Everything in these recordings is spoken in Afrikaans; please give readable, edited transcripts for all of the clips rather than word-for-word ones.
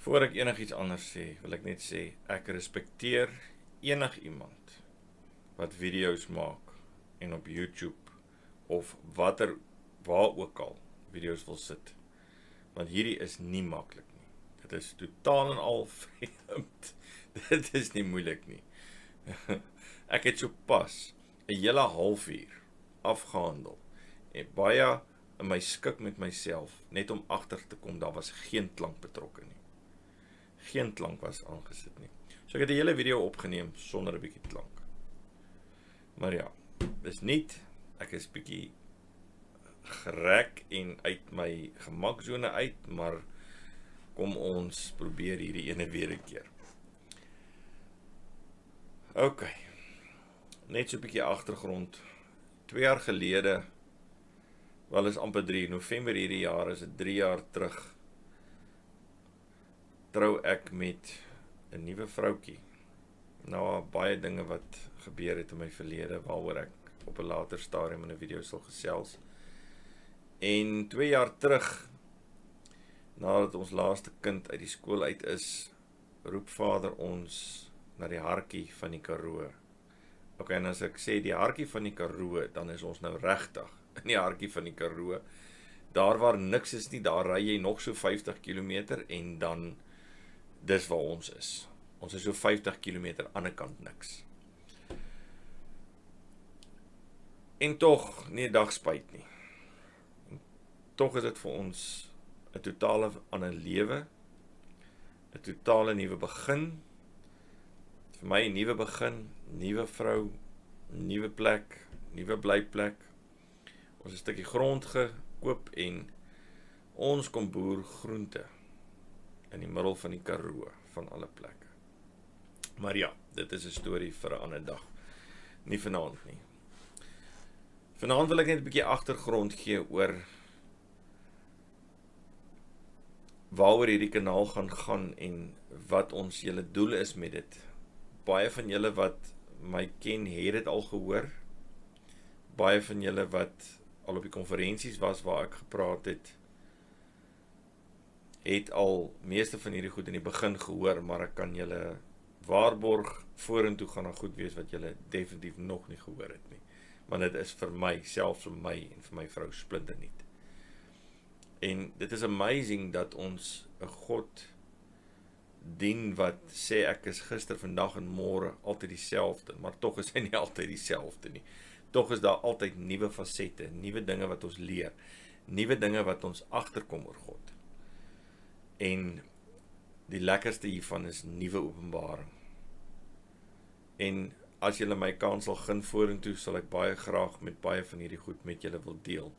Voor ek enigiets anders sê, wil ek net sê, ek respekteer enigiemand wat video's maak en op YouTube of waar ook al video's wil sit. Want hierdie is nie maklik nie. Dit is totaal en al vreemd. Dit is nie moeilik nie. Ek het so pas 'n hele halfuur afgehandel en baie in my skik met myself, net om agter te kom, daar was geen klank betrokke nie. Geen klank was aangesit nie. So ek het die hele video opgeneem sonder 'n bietjie klank. Maar ja, dis nie, ek is bietjie gerek en uit my gemaksone uit, maar kom ons probeer hierdie ene weer 'n keer. OK. Net so 'n bietjie agtergrond. 2 jaar gelede, wel is amper 3 November hierdie jaar, is dit 3 jaar terug, trou ek met 'n nuwe vroutjie. Nou, baie dinge wat gebeur het in my verlede, waaroor ek op 'n later stadium in 'n video sal gesels. En 2 jaar terug, nadat ons laaste kind uit die skool uit is, roep Vader ons na die hartjie van die Karoo. OK, en as ek sê die hartjie van die Karoo, dan is ons nou regtig in die hartjie van die Karoo. Daar waar niks is nie, daar ry jy nog so 50 km en dan dis waar ons is. Ons is so 50 km aan die kant niks. En tog nie 'n dag spyt nie. En tog is dit vir ons 'n totale ander lewe, 'n totale nuwe begin. Vir my 'n nuwe begin, nuwe vrou, nuwe plek, nuwe blyplek. Ons het 'n stukkie grond gekoop en ons kom boer groente in die middel van die Karoo, van alle plekke. Maar ja, dit is 'n storie vir 'n ander dag, nie vanaand nie. Vanaand wil ek net 'n bietjie agtergrond gee oor waaroor hierdie kanaal gaan en wat ons julle doel is met dit. Baie van julle wat my ken, het dit al gehoor. Baie van julle wat al op die konferensies was waar ek gepraat het al meeste van hierdie goed in die begin gehoor, maar ek kan julle waarborg, vorentoe gaan daar goed wees wat julle definitief nog nie gehoor het nie. Want dit is vir my, selfs vir my en vir my vrou splinternuut. En dit is amazing dat ons 'n God dien wat sê ek is gister, vandag en môre altyd dieselfde, maar tog is hy nie altyd dieselfde nie. Tog is daar altyd nuwe fasette, nuwe dinge wat ons leer, nuwe dinge wat ons agterkom oor God. En die lekkerste hiervan is nuwe openbaring. En as julle my kans sal gun vorentoe, sal ek baie graag met baie van hierdie goed met julle wil deel.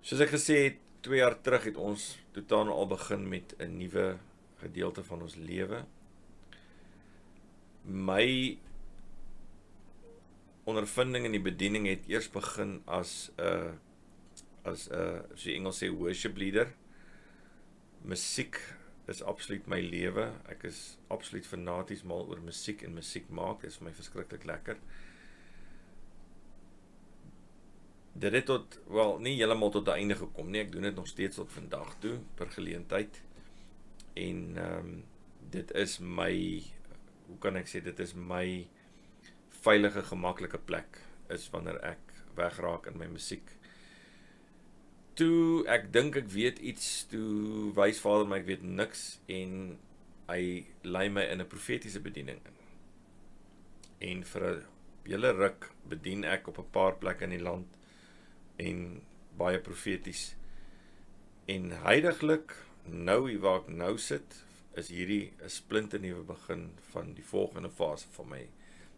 Soos ek gesê het, 2 jaar terug het ons totaal al begin met 'n nuwe gedeelte van ons lewe. My ondervinding in die bediening het eers begin as 'n soos die Engels sê, worship leader. Musiek is absoluut my lewe. Ek is absoluut fanaties mal oor musiek en musiek maak. Dit is vir my verskriklik lekker. Dit het nie heeltemal tot die einde gekom nie. Ek doen dit nog steeds tot vandag toe, per geleentheid. En dit is my, hoe kan ek sê, dit is my veilige, gemaklike plek, is wanneer ek wegraak in my musiek. Toe ek dink ek weet iets, toe wys Vader my ek weet niks, en hy lei my in 'n profetiese bediening in. En vir 'n hele ruk bedien ek op 'n paar plekke in die land, en baie profeties. En heidaglik, nou waar ek nou sit, is hierdie 'n splinternuwe begin van die volgende fase van my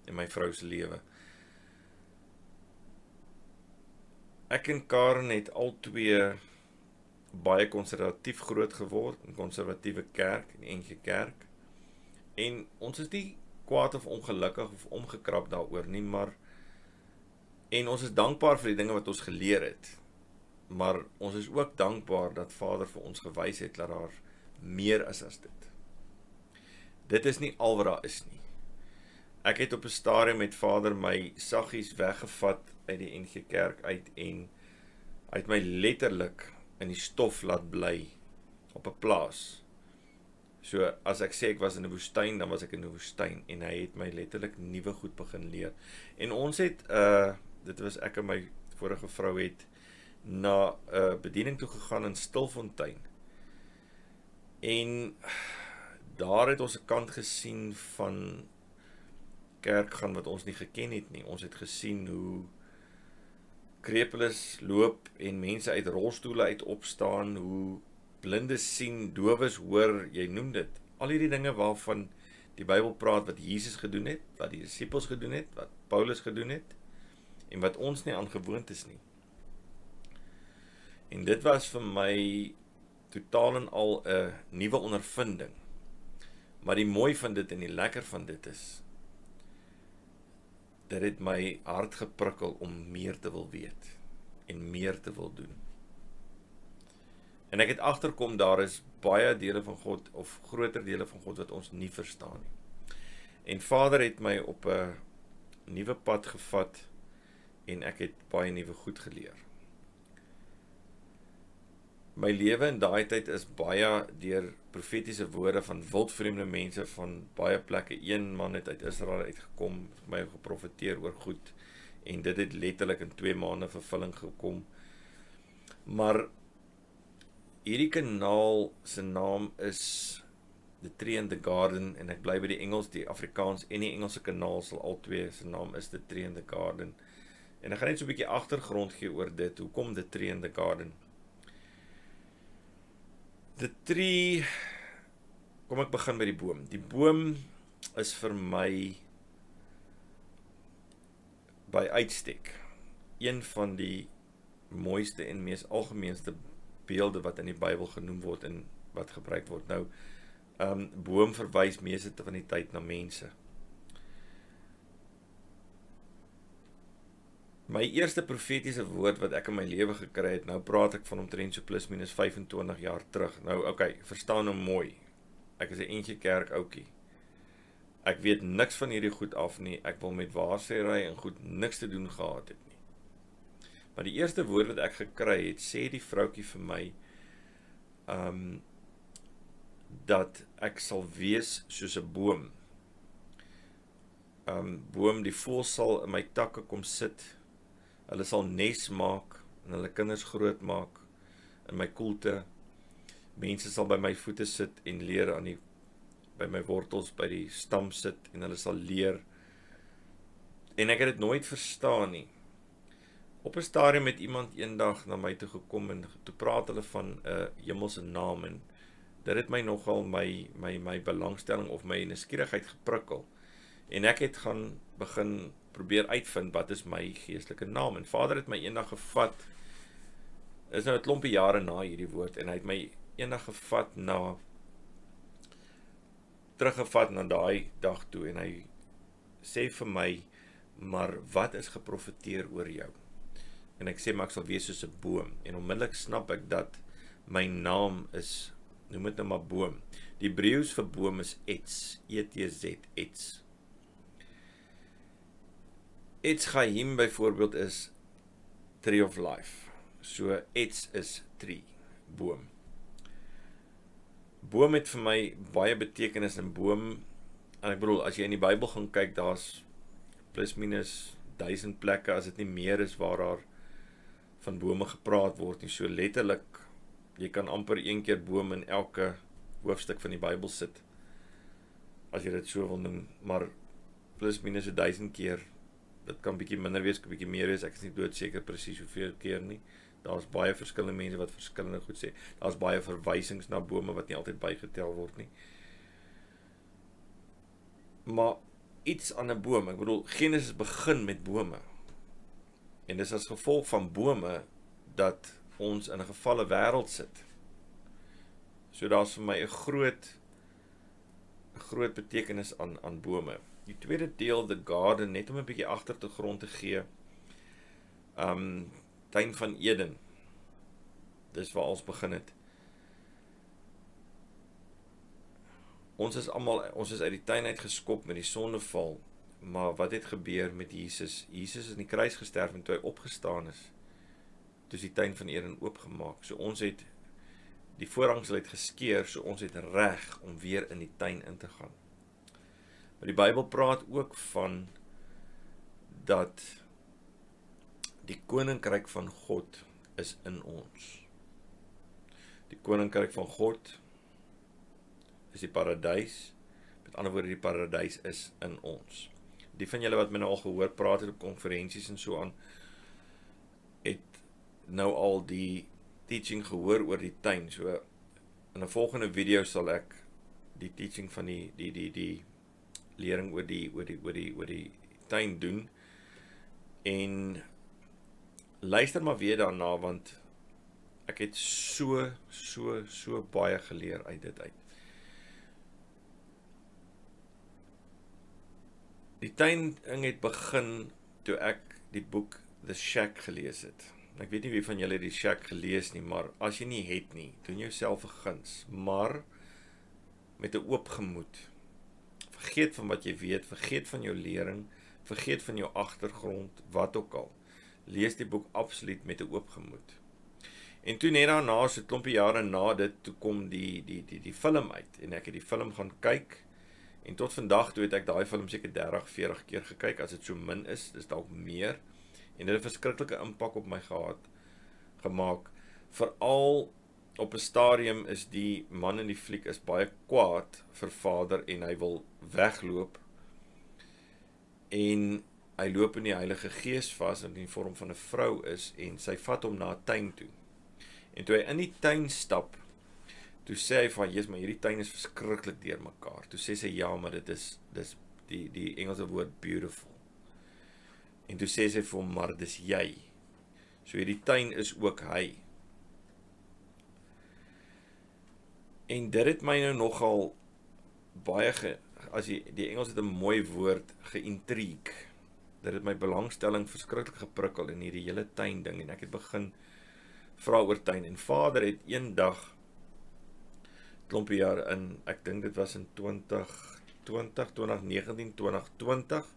en my vrou se lewe. Ek en Karen het albei baie konservatief groot geword, 'n konservatiewe kerk, 'n NG Kerk. En ons is nie kwaad of ongelukkig of omgekrap daaroor nie, maar en ons is dankbaar vir die dinge wat ons geleer het. Maar ons is ook dankbaar dat Vader vir ons gewys het dat daar meer is as dit. Dit is nie al wat daar is nie. Ek het op 'n stadium met Vader my saggies weggevat uit die NG Kerk uit en hy het my letterlik in die stof laat bly op 'n plaas. So as ek sê ek was in 'n woestyn, dan was ek in 'n woestyn en hy het my letterlik nuwe goed begin leer. En ons het dit was ek en my vorige vrou het na 'n bediening toe gegaan in Stilfontein. En daar het ons 'n kant gesien van kerk gaan wat ons nie geken het nie. Ons het gesien hoe krepeles loop en mense uit rolstoele uit opstaan, hoe blindes sien, dowes hoor, jy noem dit. Al hierdie dinge waarvan die Bybel praat wat Jesus gedoen het, wat die disippels gedoen het, wat Paulus gedoen het en wat ons nie aan gewoond is nie. En dit was vir my totaal en al 'n nuwe ondervinding. Maar die mooi van dit en die lekker van dit is, dit het my hart geprikkel om meer te wil weet en meer te wil doen. En ek het agterkom daar is baie dele van God of groter dele van God wat ons nie verstaan nie. En Vader het my op 'n nuwe pad gevat en ek het baie nuwe goed geleer. My lewe in daai tyd is baie deur profetiese woorde van wildvreemde mense van baie plekke. Een man het uit Israel uitgekom, my geprofeteer oor goed en dit het letterlik in 2 maande vervulling gekom. Maar hierdie kanaal se naam is The Tree in the Garden en ek bly by die Engels, die Afrikaans en die Engelse kanaal sal al twee se naam is The Tree in the Garden. En ek gaan net so 'n bietjie agtergrond gee oor dit. Hoekom The Tree in the Garden? The tree, kom ek begin by die boom. Die boom is vir my by uitstek een van die mooiste en mees algemeenste beelde wat in die Bybel genoem word en wat gebruik word. Nou, boom verwys meeste van die tyd na mense. My eerste profetiese woord wat ek in my lewe gekry het, nou praat ek van omtrent so plus minus 25 jaar terug. Nou, okay, verstaan nou mooi. Ek is 'n eentjie kerk ouetjie. Ek weet niks van hierdie goed af nie. Ek wil met waarsêry en goed niks te doen gehad het nie. Maar die eerste woord wat ek gekry het, sê die vroutjie vir my, dat ek sal wees soos 'n boom. Boom, die voëls sal in my takke kom sit. Hulle sal nes maak en hulle kinders groot maak in my koelte. Mense sal by my voete sit en leer by my wortels, by die stam sit en hulle sal leer. En ek het dit nooit verstaan nie. Op 'n stadium het iemand eendag na my toe gekom en toe praat hulle van 'n hemelse naam en dit het my nogal my belangstelling of my nuuskierigheid geprikkel. En ek het gaan begin probeer uitvind wat is my geestelike naam. En Vader het my eendag gevat, is nou 'n klompie jare na hierdie woord, en hy het my eendag teruggevat na daai dag toe, en hy sê vir my, maar wat is geprofeteer oor jou? En ek sê, maar ek sal wees soos 'n boom, en onmiddellik snap ek dat my naam is, noem dit nou maar boom. Die Hebreëus vir boom is etz, E-T-Z, etz. Etz Chaim byvoorbeeld is tree of life. So etz is tree, boom. Boom het vir my baie betekenis in boom, en ek bedoel, as jy in die Bybel gaan kyk, daar's plus minus 1000 plekke, as dit nie meer is waar daar van bome gepraat word nie. So letterlik, jy kan amper een keer boom in elke hoofstuk van die Bybel sit, as jy dit so wil noem, maar plus minus 1000 keer, dit kan bietjie minder wees, kan bietjie meer wees, ek is nie doodseker presies hoeveel keer nie. Daar's baie verskillende mense wat verskillende goed sê. Daar's baie verwysings na bome wat nie altyd bygetel word nie. Maar iets aan 'n boom, ek bedoel, Genesis begin met bome. En dis as gevolg van bome dat ons in 'n gefalle wêreld sit. So daar's vir my 'n groot betekenis aan bome. Die tweede deel, the garden, net om 'n bietjie agtergrond te gee. Tuin van Eden. Dis waar ons begin het. Ons is uit die tuin uit geskop met die sondeval, maar wat het gebeur met Jesus? Jesus is in die kruis gesterf en toe hy opgestaan is, toe is die tuin van Eden oopgemaak. So ons het die voorhangsel het geskeur, so ons het reg om weer in die tuin in te gaan. Maar die Bybel praat ook van dat die koninkryk van God is in ons. Die koninkryk van God is die paradys. Met ander woorde, die paradys is in ons. Die van julle wat my nou al gehoor praat het op konferensies en so aan, het nou al die teaching gehoor oor die tuin. So in 'n volgende video sal ek die teaching van die lering oor die tuin doen. En luister maar weer daarna, want ek het so baie geleer uit dit uit. Die tuin het begin toe ek die boek The Shack gelees het. Ek weet nie wie van julle die Shack gelees nie, maar as jy nie het nie, doen jouself 'n guns, maar met 'n oop gemoed. Vergeet van wat jy weet, vergeet van jou lering, vergeet van jou agtergrond, wat ook al. Lees die boek absoluut met 'n oop gemoed. En toe net daarna, so 'n klompie jare na dit, toe kom die film uit, en ek het die film gaan kyk, en tot vandag toe het ek daai film seker 30, 40 keer gekyk, as dit so min is, dis dalk meer, en dit het 'n verskriklike impak op my gemaak, veral op 'n stadium is die man in die fliek is baie kwaad vir vader, en hy wil wegloop, en hy loop in die Heilige Gees vas, wat in die vorm van 'n vrou is, en sy vat hom na 'n tuin toe. En toe hy in die tuin stap, toe sê hy van, Jesus, maar hierdie tuin is verskriklik deurmekaar. Toe sê sy, ja, maar dit is die Engelse woord beautiful. En toe sê sy vir hom, maar dis jy. So hierdie tuin is ook hy. En dit het my nou nogal baie, as die Engels het 'n mooi woord, geïntrigue. Dit het my belangstelling verskriklik geprikkel in hierdie hele tuin ding, en ek het begin vra oor tuin, en vader het eendag, klompie jaar in, ek dink dit was in 2019, 2020,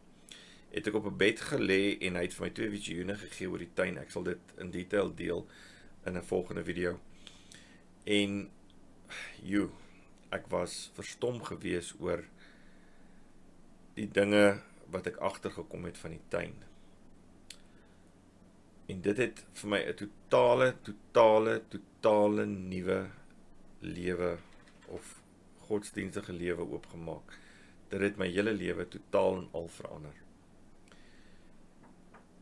het ek op 'n bed gelê, en hy het vir my 2 visioene gegee oor die tuin. Ek sal dit in detail deel in 'n volgende video. En, ek was verstom gewees oor die dinge wat ek agtergekom het van die tuin. En dit het vir my 'n totale nuwe lewe of godsdienstige lewe oopgemaak. Dit het my hele lewe totaal en al verander.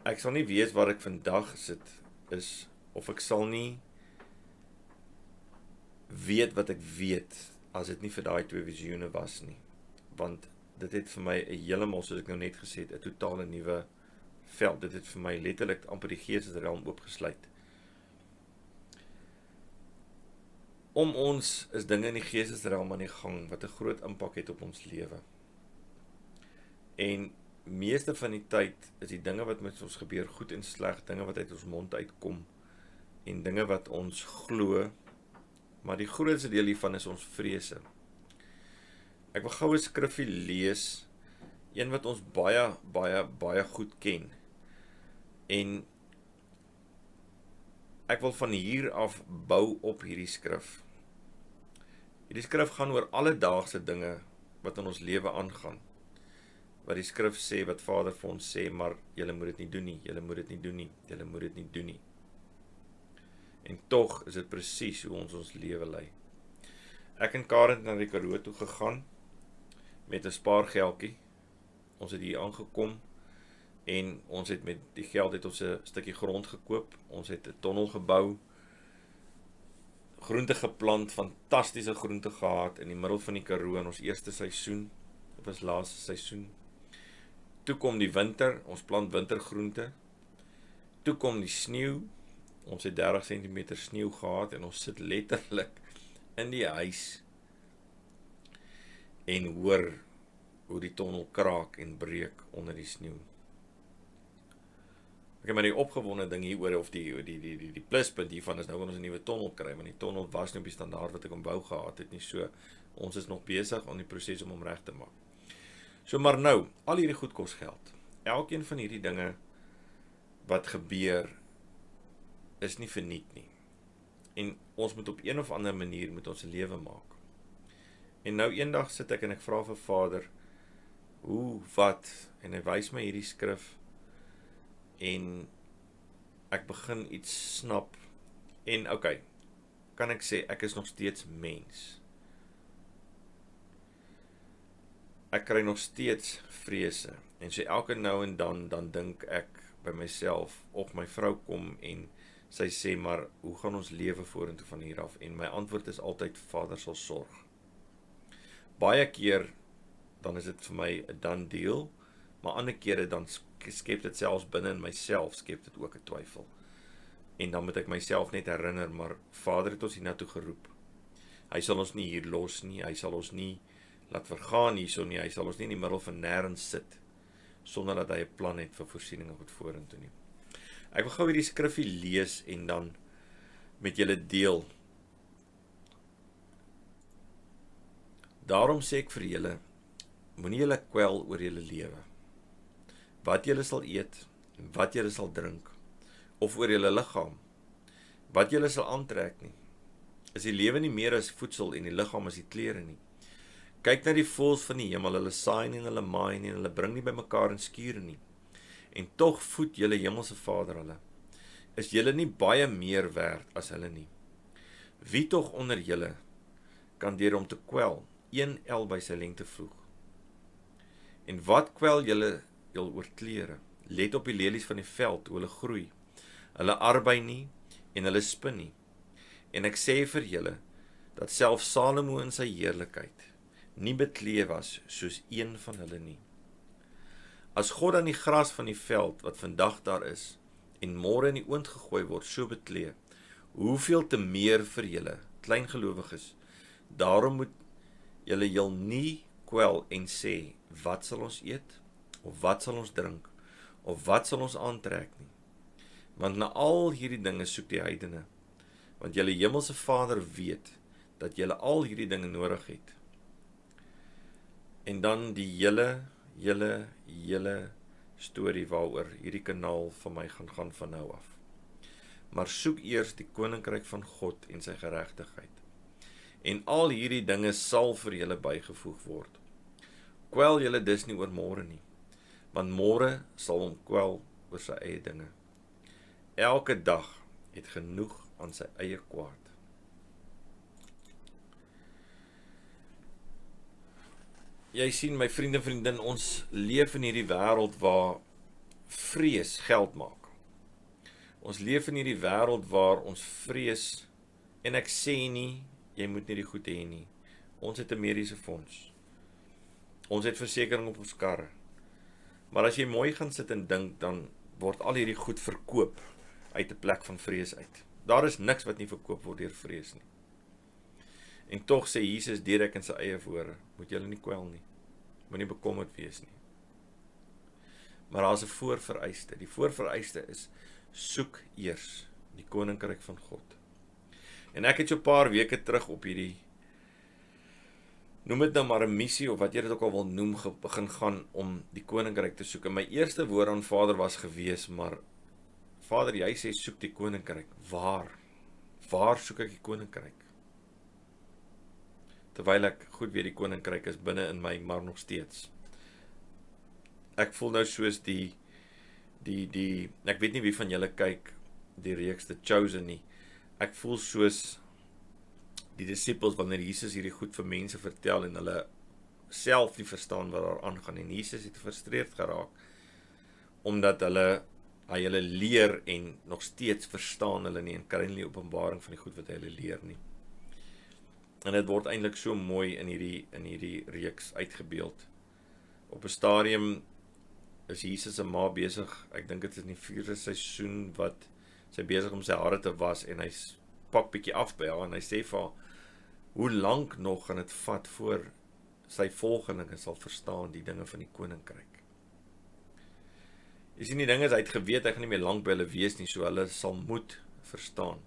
Ek sal nie weet waar ek vandag sit is, of ek sal nie weet wat ek weet, as dit nie vir daai 2 visioene was nie. Want dit het vir my 'n heeltemal, soos ek nou net gesê het, 'n totale nuwe veld. Dit het vir my letterlik amper die geestesrealm oopgesluit. Om ons is dinge in die geestesrealm aan die gang, wat 'n groot impak het op ons lewe. En meeste van die tyd is die dinge wat met ons gebeur goed en sleg, dinge wat uit ons mond uitkom, en dinge wat ons glo, maar die grootste deel hiervan is ons vrese. Ek wil gou 'n skrifgie lees, een wat ons baie goed ken, en ek wil van hier af bou op hierdie skrif. Hierdie skrif gaan oor alledaagse dinge wat in ons lewe aangaan, wat die skrif sê, wat Vader vir ons sê, maar julle moet dit nie doen nie, julle moet dit nie doen nie, julle moet dit nie doen nie. En tog is dit presies hoe ons lewe lei. Ek en Karen het na die Karoo toe gegaan, met 'n spaargeldjie. Ons het hier aangekom, en ons het met die geld het ons 'n stukkie grond gekoop, ons het 'n tonnel gebou, groente geplant, fantastiese groente gehad, in die middel van die Karoo, in ons eerste seisoen, dit was laaste seisoen. Toe kom die winter, ons plant wintergroente, toe kom die sneeu, ons het 30 cm sneeu gehad, en ons sit letterlik in die huis, en hoor hoe die tonnel kraak en breek onder die sneeu. Ek het maar die opgewonde ding hier oor, of die pluspunt hiervan is nou kan ons 'n nuwe tonnel kry, want die tonnel was nie op die standaard wat ek om bou gehad het nie, so ons is nog besig aan die proses om hom reg te maak. So maar nou, al hierdie goed kos geld. Elkeen van hierdie dinge wat gebeur, is nie verniet nie. En ons moet op een of ander manier met ons lewe maak. En nou eendag sit ek en ek vra vir Vader, hoe, wat, en hy wys my hierdie skrif, en ek begin iets snap, en okay, kan ek sê, ek is nog steeds mens. Ek kry nog steeds vrese, en so elke nou en dan dink ek by myself, of my vrou kom en sy sê, maar hoe gaan ons lewe vorentoe van hier af? En my antwoord is altyd, Vader sal sorg. Baie keer, dan is dit vir my 'n done deal, maar ander kere dan skep dit selfs binne in myself, skep dit ook 'n twyfel. En dan moet ek myself net herinner, maar Vader het ons hiernatoe geroep. Hy sal ons nie hier los nie, hy sal ons nie laat vergaan hierso nie, hy sal ons nie in die middel van nêrens sit, sonder dat hy 'n plan het vir voorsiening en goed vorentoe nie. Ek wil gou hierdie skrifgie lees en dan met julle deel. Daarom sê ek vir julle, moenie julle kwel oor julle lewe, wat julle sal eet, en wat julle sal drink, of oor julle liggaam, wat julle sal aantrek nie. Is die lewe nie meer as voedsel en die liggaam as die klere nie? Kyk na die voëls van die hemel, hulle saai nie en hulle maai nie en hulle bring nie bymekaar in skure nie. En tog voed julle hemelse Vader hulle. Is julle nie baie meer werd as hulle nie? Wie tog onder julle kan deur om te kwel, 1 el by sy lengte voeg? En wat kwel julle oor klere? Let op die lelies van die veld, hoe hulle groei. Hulle arbei nie en hulle spin nie. En ek sê vir julle, dat selfs Salomo in sy heerlikheid nie beklee was soos een van hulle nie. As God dan die gras van die veld, wat vandag daar is, en môre in die oond gegooi word, so beklee, hoeveel te meer vir julle, kleingelowiges. Daarom moet julle jul nie kwel en sê, wat sal ons eet, of wat sal ons drink, of wat sal ons aantrek nie. Want na al hierdie dinge soek die heidene, want julle hemelse Vader weet, dat julle al hierdie dinge nodig het. En dan die hele storie waaroor hierdie kanaal van my gaan van nou af. Maar soek eers die koninkryk van God en sy geregtigheid. En al hierdie dinge sal vir julle bygevoeg word. Kwel julle dus nie oor môre nie, want môre sal hom kwel oor sy eie dinge. Elke dag het genoeg aan sy eie kwaad. Jy sien, my vriende en vriendin, ons leef in hierdie wêreld waar vrees geld maak. Ons leef in hierdie wêreld waar ons vrees, en ek sê nie, jy moet nie die goed hê nie. Ons het 'n mediese fonds. Ons het versekering op ons karre. Maar as jy mooi gaan sit en dink, dan word al hierdie goed verkoop uit 'n plek van vrees uit. Daar is niks wat nie verkoop word deur vrees nie. En tog sê Jesus direk in sy eie woorde, moet julle nie kwel nie, moenie bekommerd wees nie. Maar daar is 'n voorvereiste. Die voorvereiste is, soek eers die koninkryk van God. En ek het so 'n paar weke terug op hierdie, noem dit nou maar 'n missie, of wat jy dit ook al wil noem, begin gaan om die koninkryk te soek. En my eerste woord aan Vader was gewees, maar Vader, jy sê soek die koninkryk. Waar soek ek die koninkryk? Terwyl ek goed weet die koninkryk is binne in my, maar nog steeds. Ek voel nou soos ek weet nie wie van julle kyk die reeks The Chosen nie. Ek voel soos die disippels wanneer Jesus hierdie goed vir mense vertel en hulle self nie verstaan wat daar aangaan, en Jesus het frustreerd geraak omdat hy hulle leer en nog steeds verstaan hulle nie en kry nie openbaring van die goed wat hy hulle leer nie. En dit word eintlik so mooi in hierdie reeks uitgebeeld. Op 'n stadium is Jesus se ma besig, ek dink dit is in die 4de seisoen, wat sy besig om sy hare te was, en hy pak bietjie af by haar, en hy sê vir haar, hoe lank nog gaan dit vat voor sy volgelinge sal verstaan die dinge van die koninkryk? Jy sien, die ding is, hy het geweet, hy gaan nie meer lank by hulle wees nie, so hulle sal moet verstaan.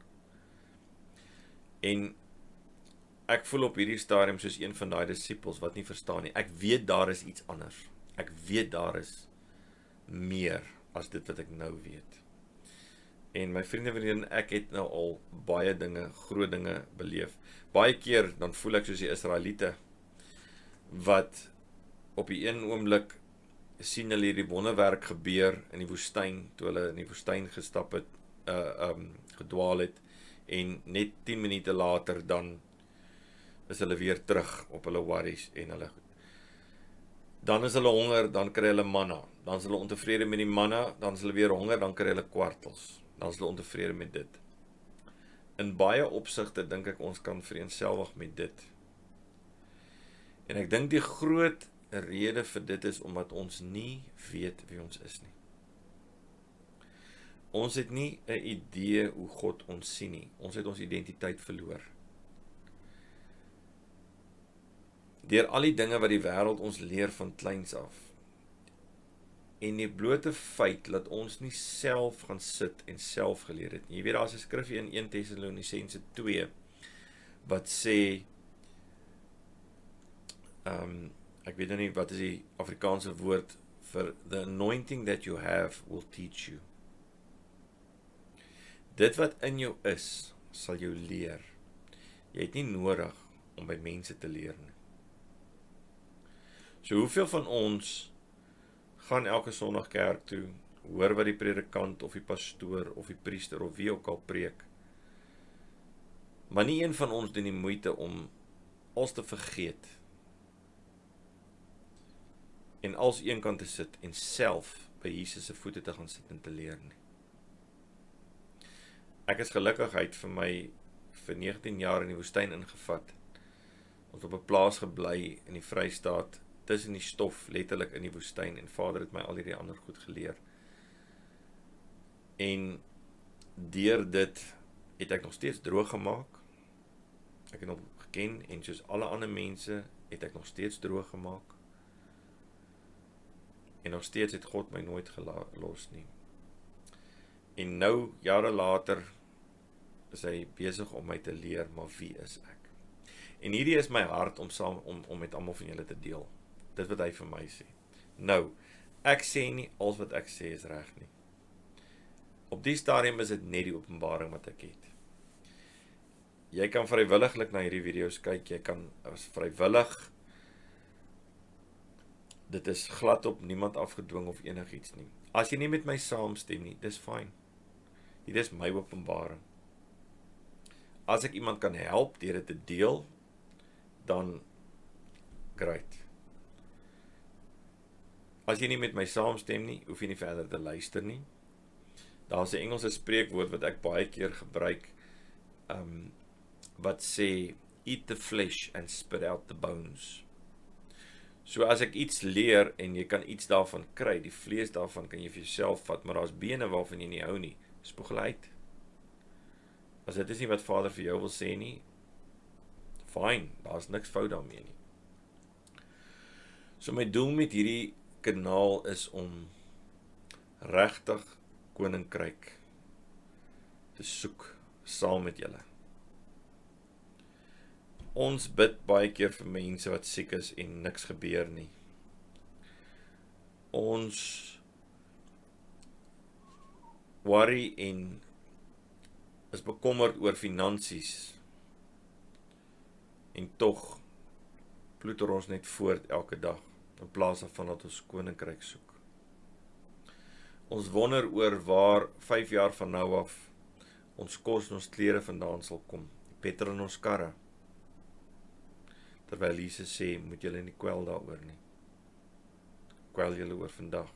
En ek voel op hierdie stadium soos een van daai disippels wat nie verstaan nie. Ek weet daar is iets anders. Ek weet daar is meer as dit wat ek nou weet. En my vriende en ek het nou al baie dinge, groot dinge beleef. Baie keer dan voel ek soos die Israeliete wat op die een oomblik sien hulle hierdie wonderwerk gebeur in die woestyn, toe hulle in die woestyn gestap het, gedwaal het, en net 10 minute later dan is hulle weer terug op hulle worries en hulle goed. Dan is hulle honger, dan kry hulle manna. Dan is hulle ontevrede met die manna, dan is hulle weer honger, dan kry hulle kwartels. Dan is hulle ontevrede met dit. In baie opsigte dink ek ons kan vereenselwig met dit. En ek dink die groot rede vir dit is omdat ons nie weet wie ons is nie. Ons het nie 'n idee hoe God ons sien nie. Ons het ons identiteit verloor. Deur al die dinge wat die wêreld ons leer van kleins af. En die blote feit dat ons nie self gaan sit en self geleer het nie. Jy weet, daar is 'n skrifgie in 1 Tessalonisense 2 wat sê, ek weet nou nie wat is die Afrikaanse woord vir the anointing that you have will teach you. Dit wat in jou is, sal jou leer. Jy het nie nodig om by mense te leer nie. So hoeveel van ons gaan elke Sondag kerk toe, hoor wat die predikant of die pastoor of die priester of wie ook al preek, maar nie een van ons doen die moeite om alles te vergeet en als een kant te sit en self by Jesus se voete te gaan sit en te leer nie. Ek is gelukkigheid vir my vir 19 jaar in die woestyn ingevat. Ons op 'n plaas gebly in die Vrystaat, tussen die stof, letterlik in die woestyn, en Vader het my al hierdie ander goed geleer. En deur dit het ek nog steeds droog gemaak. Ek het hom geken, en soos alle ander mense, het ek nog steeds droog gemaak. En nog steeds het God my nooit gelos nie. En nou, jare later, is hy besig om my te leer, maar wie is ek? En hierdie is my hart om met almal van julle te deel. Dit wat hy vir my sê. Nou, ek sê nie alles wat ek sê is reg nie. Op die stadium is dit net die openbaring wat ek het. Jy kan vrywilliglik na hierdie video's kyk, jy kan vrywillig, dit is glad op niemand afgedwing of enigiets nie. As jy nie met my saamstem nie, dis fyn. Dit is my openbaring. As ek iemand kan help deur dit te deel, dan great. As jy nie met my saamstem nie, hoef jy nie verder te luister nie. Daar is 'n Engelse spreekwoord wat ek baie keer gebruik, wat sê, eat the flesh and spit out the bones. So as ek iets leer, en jy kan iets daarvan kry, die vlees daarvan kan jy vir jouself vat, maar daar's bene waarvan jy nie hou nie, spoeg hulle uit. As dit is nie wat Vader vir jou wil sê nie, fyn, daar's niks fout daarmee nie. So my doel met hierdie kanaal is om regtig koninkryk te soek saam met julle. Ons bid baie keer vir mense wat siek is en niks gebeur nie. Ons worry en is bekommerd oor finansies en tog ploeter ons net voort elke dag in plaas daarvan dat ons koninkryk soek. Ons wonder oor waar 5 jaar van nou af ons kos en ons klere vandaan sal kom, petrol in ons karre. Terwyl Jesus sê, moet julle nie kwel daaroor nie. Kwel julle oor vandag.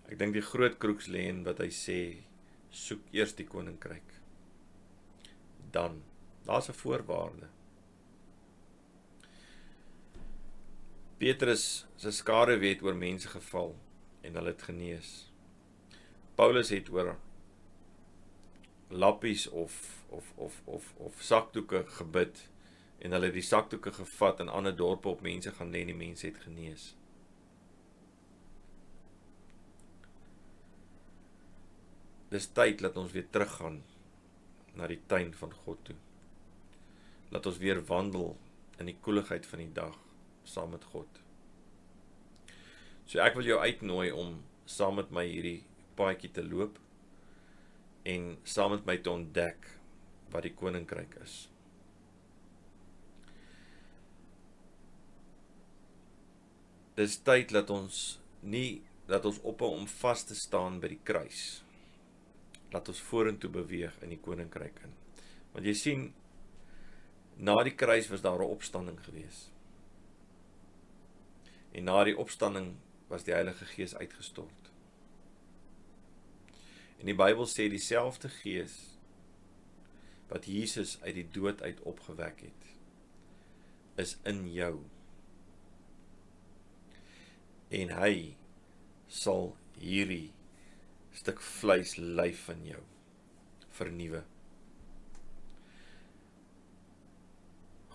Ek dink die groot kroeks lê in wat hy sê, soek eers die koninkryk. Dan, daar's 'n voorwaarde. Petrus se skare het oor mense geval en hulle het genees. Paulus het oor lappies of sakdoeke gebid en hulle het die sakdoeke gevat en ander dorpe op mense gaan lê en die mense het genees. Dis tyd dat ons weer teruggaan na die tuin van God toe. Laat ons weer wandel in die koeligheid van die dag saam met God. So ek wil jou uitnooi om saam met my hierdie paadjie te loop en saam met my te ontdek wat die koninkryk is. Dis tyd dat ons ophou om vas te staan by die kruis. Laat ons vorentoe beweeg in die koninkryk in. Want jy sien, na die kruis was daar 'n opstanding gewees. En na die opstanding was die Heilige Gees uitgestort. En die Bybel sê dieselfde Gees wat Jesus uit die dood uit opgewek het, is in jou. En hy sal hierdie stuk vleis lyf in jou vernuwe.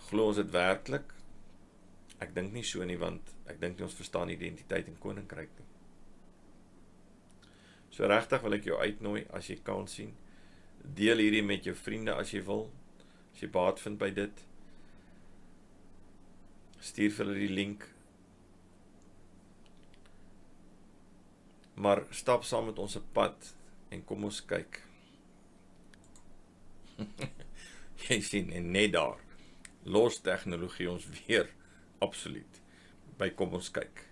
Glo ons dit werklik? Ek dink nie so nie, want ek dink nie ons verstaan identiteit en koninkryk nie. So regtig wil ek jou uitnooi, as jy kan sien, deel hierdie met jou vriende as jy wil, as jy baat vind by dit, stuur vir hulle die link, maar stap saam met ons 'n pad, en kom ons kyk. Jy sien, en net daar, los tegnologie ons weer, absoluut, by kom ons kyk.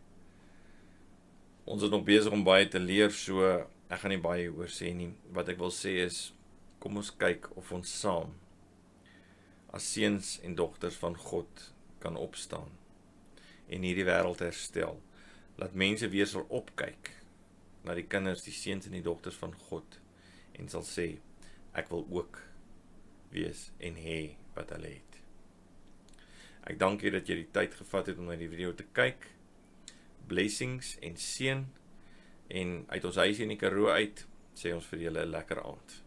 Ons is nog besig om baie te leer, so ek gaan nie baie oor sê nie. Wat ek wil sê is, kom ons kyk of ons saam, as seuns en dogters van God, kan opstaan, en hierdie wêreld herstel. Laat mense weer sal opkyk, na die kinders, die seuns en die dogters van God, en sal sê, ek wil ook wees en hê wat hulle het. Ek dank jy dat jy die tyd gevat het om na die video te kyk. Blessings en seën, en uit ons huis in die Karoo uit, sê ons vir julle 'n lekker aand.